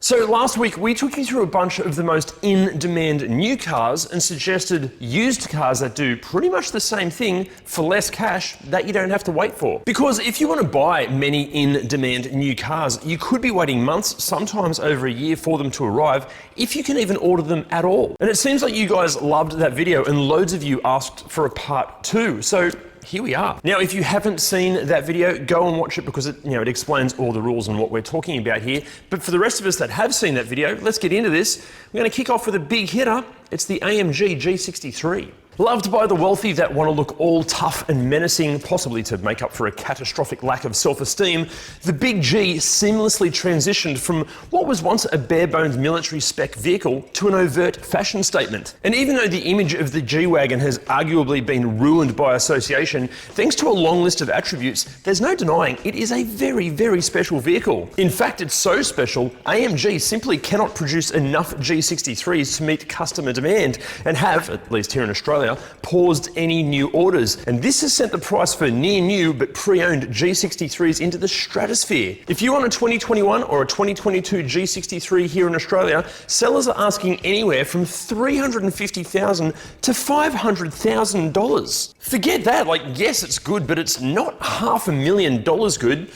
So last week we took you through a bunch of the most in-demand new cars and suggested used cars that do pretty much the same thing for less cash that you don't have to wait for. Because if you want to buy many in-demand new cars, you could be waiting months, sometimes over a year for them to arrive, if you can even order them at all. And it seems like you guys loved that video and loads of you asked for a part 2. So here we are. Now, if you haven't seen that video, go and watch it because it explains all the rules and what we're talking about here. But for the rest of us that have seen that video, let's get into this. We're going to kick off with a big hitter. It's the AMG G63. Loved by the wealthy that want to look all tough and menacing, possibly to make up for a catastrophic lack of self-esteem, the Big G seamlessly transitioned from what was once a bare-bones military spec vehicle to an overt fashion statement. And even though the image of the G-Wagon has arguably been ruined by association, thanks to a long list of attributes, there's no denying it is a very, very special vehicle. In fact, it's so special, AMG simply cannot produce enough G63s to meet customer demand and have, at least here in Australia, paused any new orders. And this has sent the price for near new but pre-owned G63s into the stratosphere. If you want a 2021 or a 2022 G63 here in Australia, sellers are asking anywhere from $350,000 to $500,000. Forget that, yes, it's good, but it's not $500,000 good.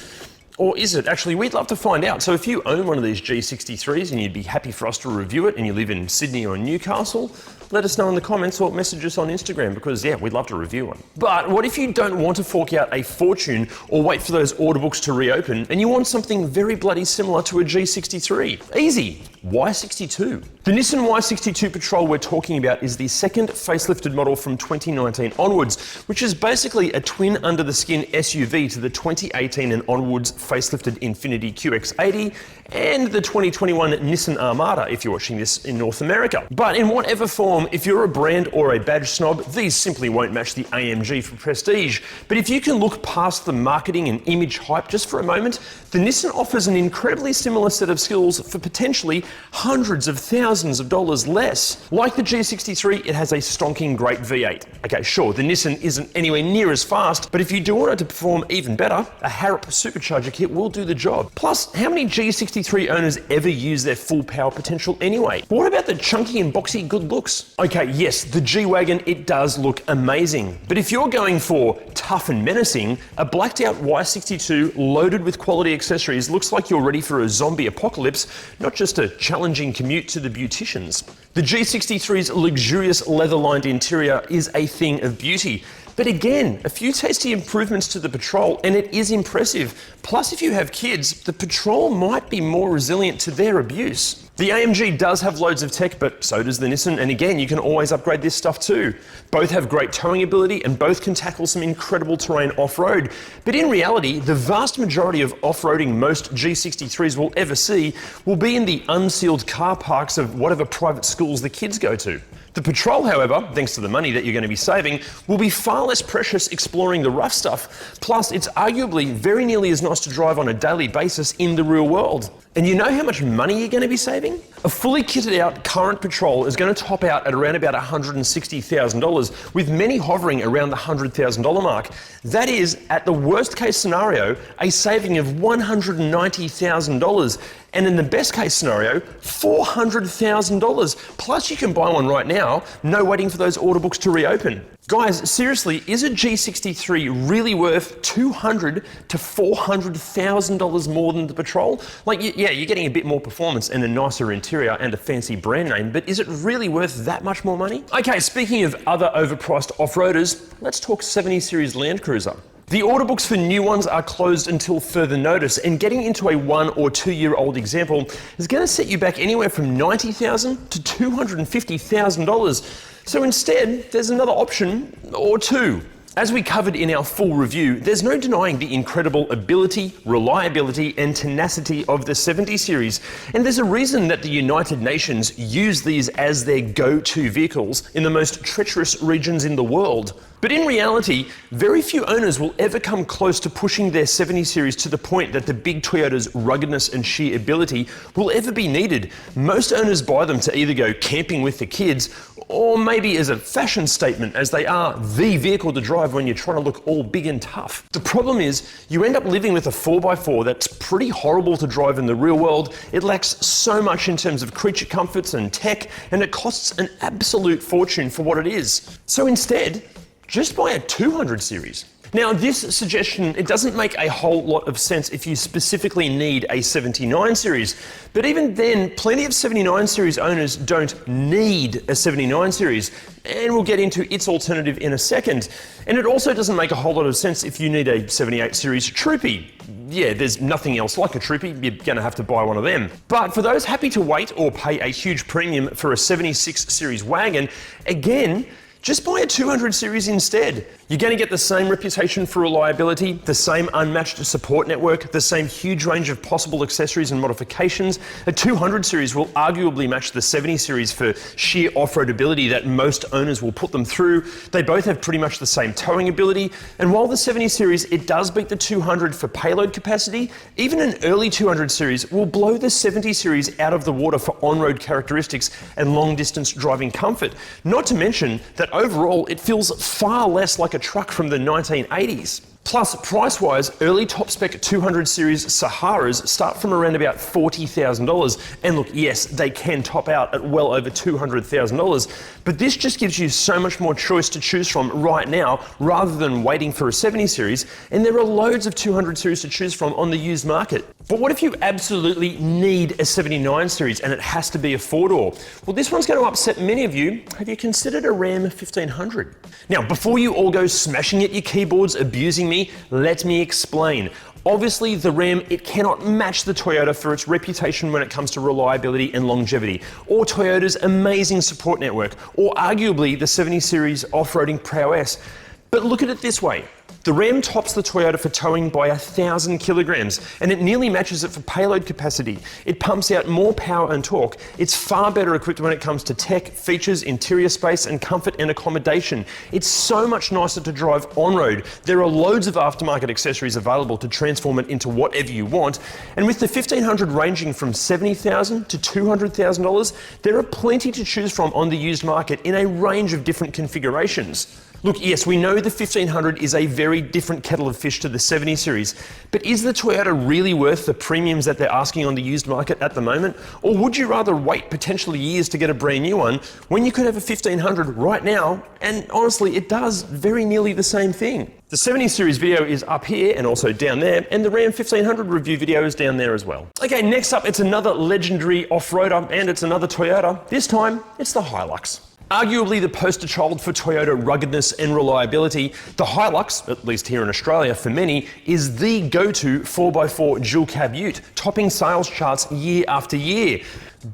Or is it? Actually, we'd love to find out. So if you own one of these G63s and you'd be happy for us to review it and you live in Sydney or Newcastle, let us know in the comments or message us on Instagram because, yeah, we'd love to review one. But what if you don't want to fork out a fortune or wait for those order books to reopen and you want something very bloody similar to a G63? Easy. Y62. The Nissan Y62 Patrol we're talking about is the second facelifted model from 2019 onwards, which is basically a twin under-the-skin SUV to the 2018 and onwards facelifted Infiniti QX80 and the 2021 Nissan Armada if you're watching this in North America. But in whatever form, if you're a brand or a badge snob, these simply won't match the AMG for prestige. But if you can look past the marketing and image hype just for a moment, the Nissan offers an incredibly similar set of skills for potentially hundreds of thousands of dollars less. Like the G63, it has a stonking great V8. Okay, sure, the Nissan isn't anywhere near as fast, but if you do want it to perform even better, a Harrop supercharger kit will do the job. Plus, how many G63 owners ever use their full power potential anyway? But what about the chunky and boxy good looks? Okay, yes, the G-Wagon, it does look amazing. But if you're going for tough and menacing, a blacked out Y62 loaded with quality accessories looks like you're ready for a zombie apocalypse, not just a challenging commute to the beauticians. The G63's luxurious leather-lined interior is a thing of beauty. But again, a few tasty improvements to the Patrol and it is impressive. Plus, if you have kids, the Patrol might be more resilient to their abuse. The AMG does have loads of tech, but so does the Nissan, and again, you can always upgrade this stuff too. Both have great towing ability and both can tackle some incredible terrain off-road. But in reality, the vast majority of off-roading most G63s will ever see will be in the unsealed car parks of whatever private schools the kids go to. The Patrol, however, thanks to the money that you're going to be saving, will be far less precious exploring the rough stuff. Plus, it's arguably very nearly as nice to drive on a daily basis in the real world. And you know how much money you're going to be saving? A fully kitted out current Patrol is going to top out at around about $160,000, with many hovering around the $100,000 mark. That is, at the worst case scenario, a saving of $190,000. And in the best case scenario, $400,000. Plus you can buy one right now, no waiting for those order books to reopen. Guys, seriously, is a G63 really worth $200,000 to $400,000 more than the Patrol? Yeah, you're getting a bit more performance and a nicer interior and a fancy brand name, but is it really worth that much more money? Okay, speaking of other overpriced off-roaders, let's talk 70 Series Land Cruiser. The order books for new ones are closed until further notice, and getting into a 1 or 2 year old example is going to set you back anywhere from $90,000 to $250,000. So instead, there's another option or two. As we covered in our full review, there's no denying the incredible ability, reliability, and tenacity of the 70 Series. And there's a reason that the United Nations use these as their go-to vehicles in the most treacherous regions in the world. But in reality, very few owners will ever come close to pushing their 70 series to the point that the big Toyota's ruggedness and sheer ability will ever be needed. Most owners buy them to either go camping with the kids, or maybe as a fashion statement, as they are the vehicle to drive when you're trying to look all big and tough. The problem is, you end up living with a 4x4 that's pretty horrible to drive in the real world. It lacks so much in terms of creature comforts and tech, and it costs an absolute fortune for what it is. So instead, just buy a 200 series. Now, this suggestion, it doesn't make a whole lot of sense if you specifically need a 79 series. But even then, plenty of 79 series owners don't need a 79 series. And we'll get into its alternative in a second. And it also doesn't make a whole lot of sense if you need a 78 series Troopy. Yeah, there's nothing else like a Troopy, you're gonna have to buy one of them. But for those happy to wait or pay a huge premium for a 76 series wagon, again, just buy a 200 series instead. You're going to get the same reputation for reliability, the same unmatched support network, the same huge range of possible accessories and modifications. A 200 series will arguably match the 70 series for sheer off-road ability that most owners will put them through. They both have pretty much the same towing ability, and while the 70 series, it does beat the 200 for payload capacity, even an early 200 series will blow the 70 series out of the water for on-road characteristics and long-distance driving comfort. Not to mention that overall, it feels far less like a truck from the 1980s. Plus, price-wise, early top-spec 200 series Saharas start from around about $40,000. And look, yes, they can top out at well over $200,000, but this just gives you so much more choice to choose from right now rather than waiting for a 70 series, and there are loads of 200 series to choose from on the used market. But what if you absolutely need a 79 series and it has to be a four-door? Well, this one's going to upset many of you. Have you considered a Ram 1500? Now, before you all go smashing at your keyboards, abusing me, let me explain. Obviously, the Ram, it cannot match the Toyota for its reputation when it comes to reliability and longevity, or Toyota's amazing support network, or arguably the 70 series off-roading prowess. But look at it this way. The Ram tops the Toyota for towing by 1,000 kilograms, and it nearly matches it for payload capacity. It pumps out more power and torque. It's far better equipped when it comes to tech, features, interior space, and comfort and accommodation. It's so much nicer to drive on-road. There are loads of aftermarket accessories available to transform it into whatever you want. And with the 1500 ranging from $70,000 to $200,000, there are plenty to choose from on the used market in a range of different configurations. Look, yes, we know the 1500 is a very different kettle of fish to the 70 series, but is the Toyota really worth the premiums that they're asking on the used market at the moment? Or would you rather wait potentially years to get a brand new one when you could have a 1500 right now? And honestly, it does very nearly the same thing. The 70 series video is up here and also down there, and the Ram 1500 review video is down there as well. Okay, next up, it's another legendary off-roader, and it's another Toyota. This time, it's the Hilux. Arguably the poster child for Toyota ruggedness and reliability, the Hilux, at least here in Australia for many, is the go-to 4x4 dual cab ute, topping sales charts year after year.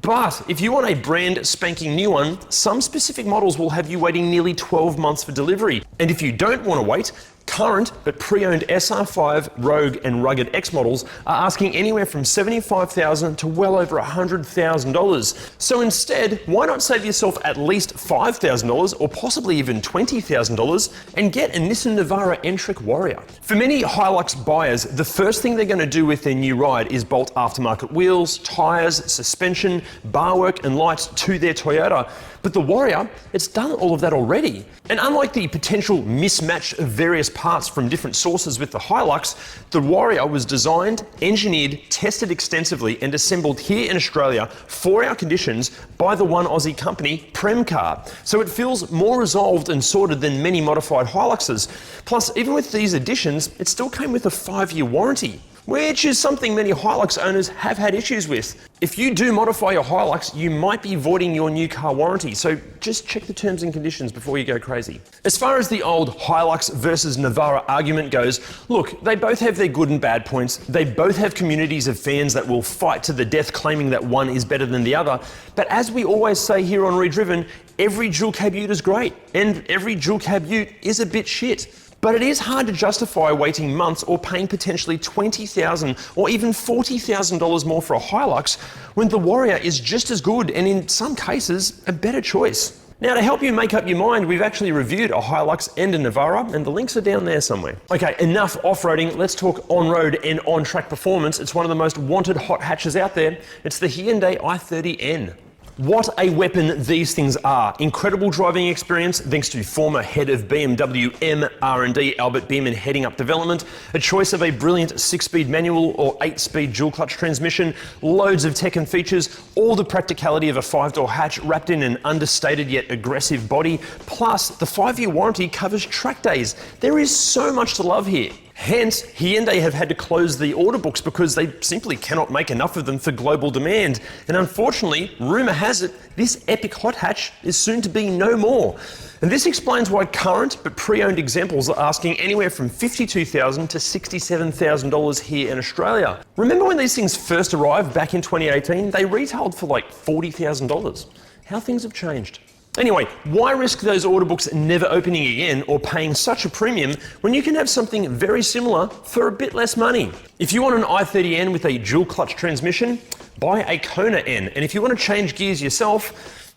But if you want a brand spanking new one, some specific models will have you waiting nearly 12 months for delivery. And if you don't want to wait, current but pre-owned SR5, Rogue and Rugged X models are asking anywhere from $75,000 to well over $100,000. So instead, why not save yourself at least $5,000 or possibly even $20,000 and get a Nissan Navara N-Trek Warrior? For many Hilux buyers, the first thing they're going to do with their new ride is bolt aftermarket wheels, tyres, suspension, bar work and lights to their Toyota. But the Warrior, it's done all of that already. And unlike the potential mismatch of various parts from different sources with the Hilux, the Warrior was designed, engineered, tested extensively and assembled here in Australia for our conditions by the one Aussie company, Premcar. So it feels more resolved and sorted than many modified Hiluxes. Plus, even with these additions, it still came with a 5-year warranty, which is something many Hilux owners have had issues with. If you do modify your Hilux, you might be voiding your new car warranty, so just check the terms and conditions before you go crazy. As far as the old Hilux versus Navara argument goes, look, they both have their good and bad points. They both have communities of fans that will fight to the death claiming that one is better than the other. But as we always say here on ReDriven, every dual cab ute is great, and every dual cab ute is a bit shit. But it is hard to justify waiting months or paying potentially $20,000 or even $40,000 more for a Hilux when the Warrior is just as good and in some cases a better choice. Now, to help you make up your mind, we've actually reviewed a Hilux and a Navara, and the links are down there somewhere. Okay, enough off-roading. Let's talk on-road and on-track performance. It's one of the most wanted hot hatches out there. It's the Hyundai i30N. What a weapon these things are. Incredible driving experience thanks to former head of BMW M R&D Albert Biermann heading up development, a choice of a brilliant 6-speed manual or 8-speed dual clutch transmission, loads of tech and features, all the practicality of a 5-door hatch wrapped in an understated yet aggressive body, plus the 5-year warranty covers track days. There is so much to love here. Hence, Hyundai have had to close the order books because they simply cannot make enough of them for global demand. And unfortunately, rumour has it, this epic hot hatch is soon to be no more. And this explains why current but pre-owned examples are asking anywhere from $52,000 to $67,000 here in Australia. Remember when these things first arrived back in 2018? They retailed for like $40,000. How things have changed. Anyway, why risk those order books never opening again or paying such a premium when you can have something very similar for a bit less money? If you want an i30N with a dual clutch transmission, buy a Kona N. And if you want to change gears yourself,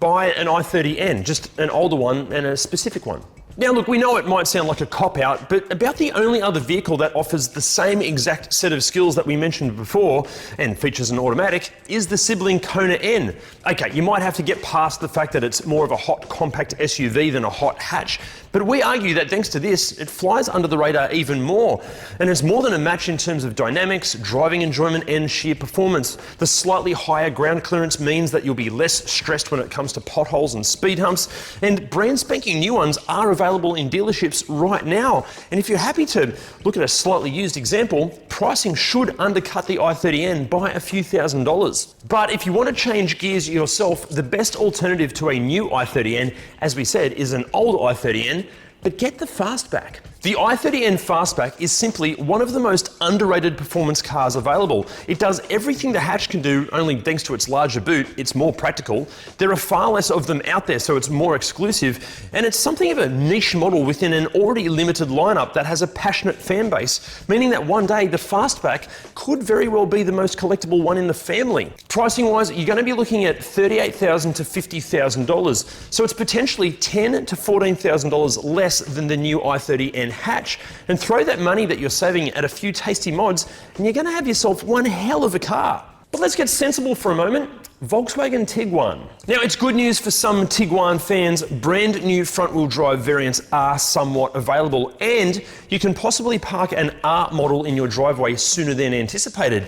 buy an i30N, just an older one and a specific one. Now look, we know it might sound like a cop-out, but about the only other vehicle that offers the same exact set of skills that we mentioned before, and features an automatic, is the sibling Kona N. Okay, you might have to get past the fact that it's more of a hot compact SUV than a hot hatch, but we argue that thanks to this, it flies under the radar even more, and it's more than a match in terms of dynamics, driving enjoyment, and sheer performance. The slightly higher ground clearance means that you'll be less stressed when it comes to potholes and speed humps, and brand spanking new ones are available in dealerships right now. And if you're happy to look at a slightly used example, pricing should undercut the i30N by a few $1,000s. But if you want to change gears yourself, the best alternative to a new i30N, as we said, is an old i30N, but get the Fastback. The i30N Fastback is simply one of the most underrated performance cars available. It does everything the hatch can do, only thanks to its larger boot, it's more practical. There are far less of them out there, so it's more exclusive, and it's something of a niche model within an already limited lineup that has a passionate fan base, meaning that one day the Fastback could very well be the most collectible one in the family. Pricing wise, you're going to be looking at $38,000 to $50,000, so it's potentially $10,000 to $14,000 less than the new i30N hatch. And throw that money that you're saving at a few tasty mods and you're going to have yourself one hell of a car. But let's get sensible for a moment. Volkswagen Tiguan. Now, it's good news for some Tiguan fans. Brand new front-wheel drive variants are somewhat available, and you can possibly park an R model in your driveway sooner than anticipated.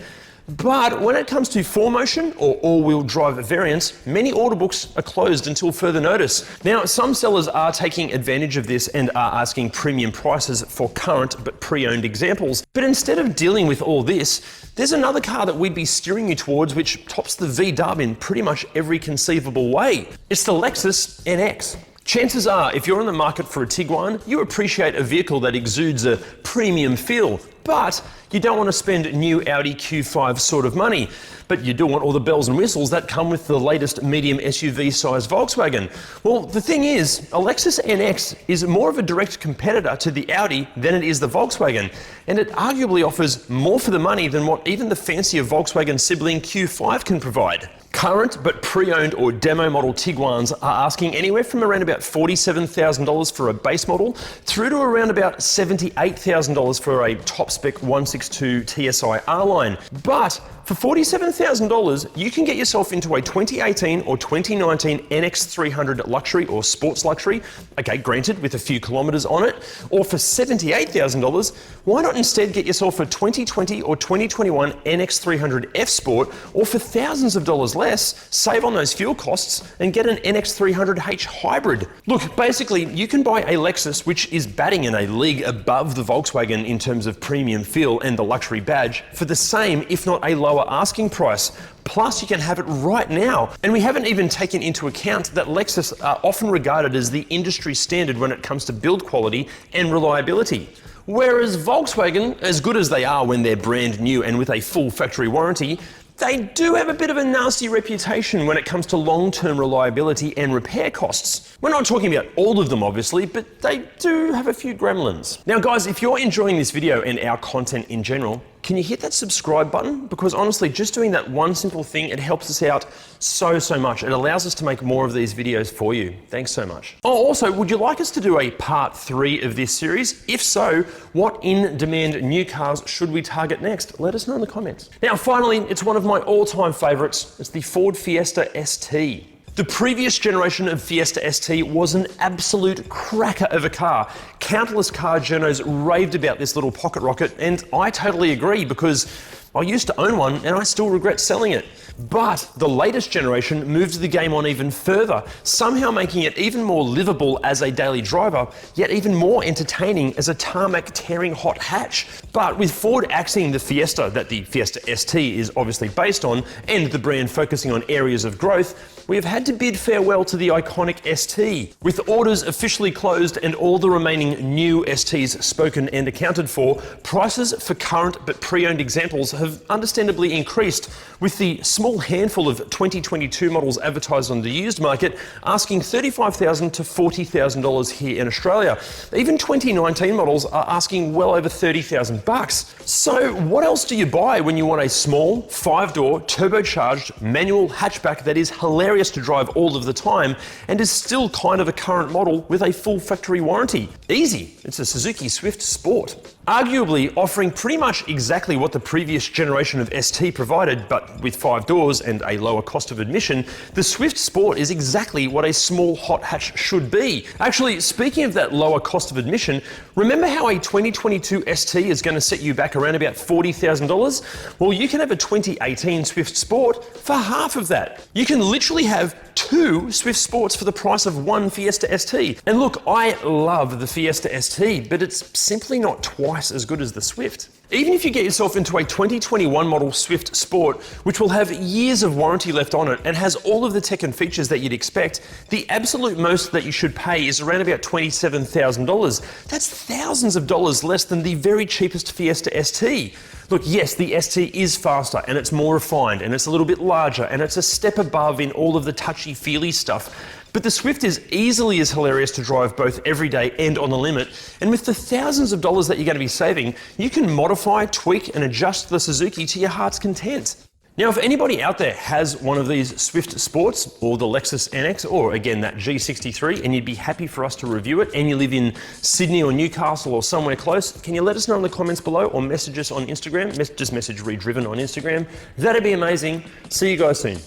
But when it comes to 4Motion or all-wheel drive variants, many order books are closed until further notice. Now, some sellers are taking advantage of this and are asking premium prices for current but pre-owned examples. But instead of dealing with all this, there's another car that we'd be steering you towards which tops the V-dub in pretty much every conceivable way. It's the Lexus NX. Chances are, if you're in the market for a Tiguan, you appreciate a vehicle that exudes a premium feel, but you don't want to spend new Audi Q5 sort of money. But you do want all the bells and whistles that come with the latest medium SUV size Volkswagen. Well, the thing is, a Lexus NX is more of a direct competitor to the Audi than it is the Volkswagen, and it arguably offers more for the money than what even the fancier Volkswagen sibling Q5 can provide. Current but pre-owned or demo model Tiguans are asking anywhere from around about $47,000 for a base model through to around about $78,000 for a top spec 162 TSI R-Line. But for $47,000, you can get yourself into a 2018 or 2019 NX300 luxury or sports luxury, okay, granted with a few kilometres on it, or for $78,000, why not instead get yourself a 2020 or 2021 NX300 F Sport, or for thousands of dollars less, save on those fuel costs and get an NX300H hybrid. Look, basically, you can buy a Lexus which is batting in a league above the Volkswagen in terms of premium feel and the luxury badge for the same, if not a lower asking price. Plus, you can have it right now. And we haven't even taken into account that Lexus are often regarded as the industry standard when it comes to build quality and reliability. Whereas Volkswagen, as good as they are when they're brand new and with a full factory warranty, they do have a bit of a nasty reputation when it comes to long-term reliability and repair costs. We're not talking about all of them, obviously, but they do have a few gremlins. Now, guys, if you're enjoying this video and our content in general, can you hit that subscribe button? Because honestly, just doing that one simple thing, it helps us out so much. It allows us to make more of these videos for you. Thanks so much. Oh, also, would you like us to do a part 3 of this series? If so, what in-demand new cars should we target next? Let us know in the comments. Now, finally, it's one of my all-time favorites. It's the Ford Fiesta ST. The previous generation of Fiesta ST was an absolute cracker of a car. Countless car journos raved about this little pocket rocket, and I totally agree because I used to own one and I still regret selling it. But the latest generation moved the game on even further, somehow making it even more livable as a daily driver, yet even more entertaining as a tarmac tearing hot hatch. But with Ford axing the Fiesta that the Fiesta ST is obviously based on, and the brand focusing on areas of growth, we have had to bid farewell to the iconic ST. With orders officially closed and all the remaining new STs spoken and accounted for, prices for current but pre-owned examples have understandably increased, with the small handful of 2022 models advertised on the used market asking $35,000 to $40,000 here in Australia. Even 2019 models are asking well over $30,000. So what else do you buy when you want a small, 5-door, turbocharged, manual hatchback that is hilarious to drive all of the time and is still kind of a current model with a full factory warranty? Easy. It's a Suzuki Swift Sport. Arguably offering pretty much exactly what the previous generation of ST provided, but with 5 doors and a lower cost of admission, the Swift Sport is exactly what a small hot hatch should be. Actually, speaking of that lower cost of admission, remember how a 2022 ST is going to set you back around about $40,000? Well, you can have a 2018 Swift Sport for half of that. You can literally have 2 Swift Sports for the price of 1 Fiesta ST. And look, I love the Fiesta ST, but it's simply not twice as good as the Swift. Even if you get yourself into a 2021 model Swift Sport, which will have years of warranty left on it and has all of the tech and features that you'd expect, the absolute most that you should pay is around about $27,000. That's thousands of dollars less than the very cheapest Fiesta ST. Look, yes, the ST is faster and it's more refined and it's a little bit larger and it's a step above in all of the touchy-feely stuff. But the Swift is easily as hilarious to drive both every day and on the limit. And with the thousands of dollars that you're going to be saving, you can modify, tweak, and adjust the Suzuki to your heart's content. Now, if anybody out there has one of these Swift Sports or the Lexus NX or again that G63 and you'd be happy for us to review it and you live in Sydney or Newcastle or somewhere close, can you let us know in the comments below or message us on Instagram? Just message ReDriven on Instagram. That'd be amazing. See you guys soon.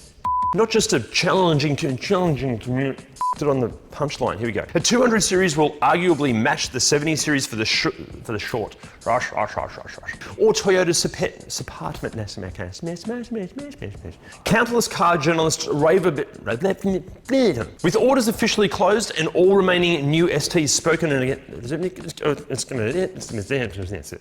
Not just a challenging community. It on the punchline. Here we go. A 200 series will arguably match the 70 series for the short. Rush. Or Toyota's countless car journalists rave a bit. With orders officially closed and all remaining new STs spoken and again,